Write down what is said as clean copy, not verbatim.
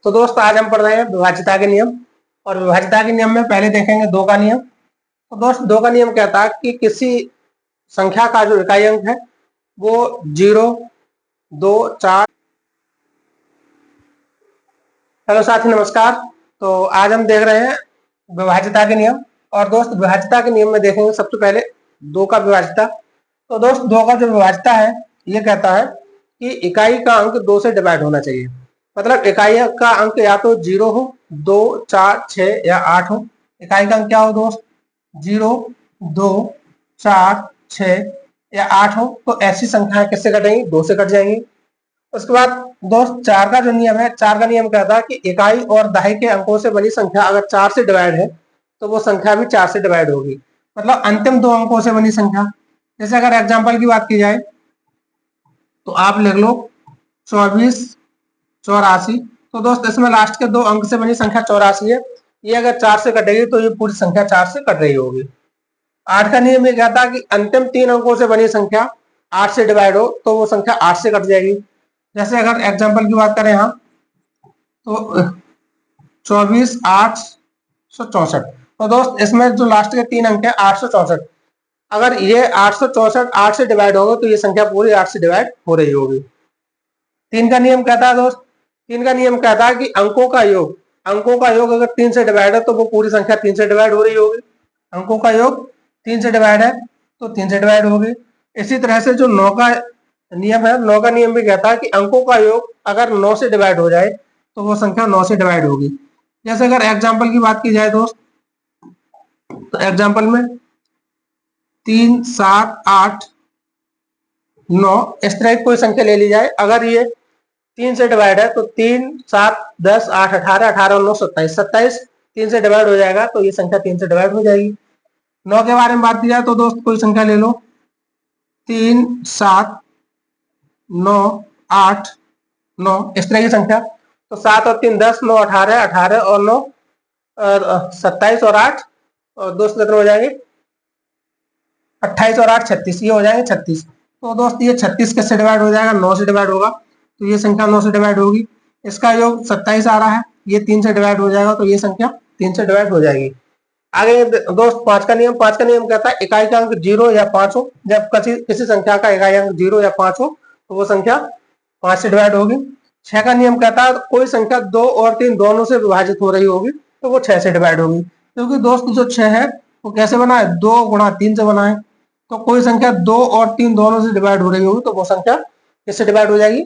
तो दोस्त आज हम पढ़ रहे हैं विभाज्यता के नियम। और विभाज्यता के नियम में पहले देखेंगे दो का नियम। तो दोस्त दो का नियम कहता है कि किसी संख्या का जो इकाई अंक है वो 0, 2, 4। हेलो साथी, नमस्कार। तो आज हम देख रहे हैं विभाज्यता के नियम। और दोस्त विभाज्यता के नियम में देखेंगे सबसे पहले दो का विभाज्यता। तो दोस्त दो का जो विभाज्यता है ये कहता है कि इकाई का अंक 2 से डिवाइड होना चाहिए। मतलब इकाई का अंक या तो 0 हो, 2, 4, 6 या 8 हो। इकाई का अंक क्या हो दोस्त? 0, 2, 4, 6 या 8 हो। तो ऐसी संख्याएं किससे कटेंगी? 2 से कट जाएंगी। उसके बाद दोस्त 4 का जो नियम है, 4 का नियम कहता है कि इकाई और दहाई के अंकों से बनी संख्या अगर 4 से डिवाइड है तो वो संख्या भी 4 से डिवाइड होगी। मतलब अंतिम दो अंकों से बनी संख्या। जैसे अगर एग्जांपल की बात की जाए तो आप लिख लो 24, 84। तो दोस्त इसमें लास्ट के दो अंक से बनी संख्या 84 है। ये अगर 4 से कटेगी तो ये पूरी संख्या 4 से कट रही होगी। 8 का नियम ये कहता है कि अंतिम 3 अंकों से बनी संख्या 8 से डिवाइड हो तो वो संख्या 8 से कट जाएगी। जैसे अगर एग्जांपल की बात करें यहाँ तो 24, 864। तो दोस्त इसमें जो लास्ट के 3 अंक है 864, अगर ये 864 8 से डिवाइड होगा तो ये संख्या पूरी 8 से डिवाइड हो रही होगी। 3 का नियम कहता है दोस्त, 3 का नियम कहता है कि अंकों का योग अगर 3 से डिवाइड है तो वो पूरी संख्या 3 से डिवाइड हो रही होगी। अंकों का योग 3 से डिवाइड है तो 3 से डिवाइड होगी। इसी तरह से जो 9 का नियम है, 9 का नियम भी कहता है कि अंकों का योग अगर 9 से डिवाइड हो जाए तो वो संख्या 9 से डिवाइड होगी। जैसे अगर एग्जाम्पल की बात की जाए दोस्त तो एग्जाम्पल में 3, 7, 8, 9 इस तरह की कोई संख्या ले ली जाए। अगर ये 3 से डिवाइड है तो 3, 7, 10, 8, 18, 18 और 9 27, 27 3 से डिवाइड हो जाएगा तो ये संख्या 3 से डिवाइड हो जाएगी। 9 के बारे में बात की जाए तो दोस्त कोई संख्या ले लो 3, 7, 9, 8, 9 इस तरह की संख्या। तो 7 और 3 10, 9 18, 18 और 9 27 और 8 और दोस्त कितने हो जाएंगे? 28 और 8 36, ये हो जाएंगे 36। तो दोस्त ये 36 किससे डिवाइड हो जाएगा? 9 से डिवाइड होगा तो ये संख्या 9 से डिवाइड होगी। इसका योग 27 आ रहा है, ये 3 से डिवाइड हो जाएगा तो ये संख्या 3 से डिवाइड हो जाएगी। आगे दोस्त 5 का नियम, 5 का नियम कहता है इकाई का अंक 0 या 5 हो। जब किसी संख्या का इकाई अंक 0 या 5 हो तो वो संख्या 5 से डिवाइड होगी। 6 का नियम कहता है कोई संख्या 2 और 3 दोनों से विभाजित हो रही होगी तो वो 6 से डिवाइड होगी। क्योंकि दोस्त जो 6 है वो कैसे बना है? 2 गुणा 3 से बना है। तो कोई संख्या 2 और 3 दोनों से डिवाइड हो रही होगी तो वो संख्या किससे डिवाइड हो जाएगी?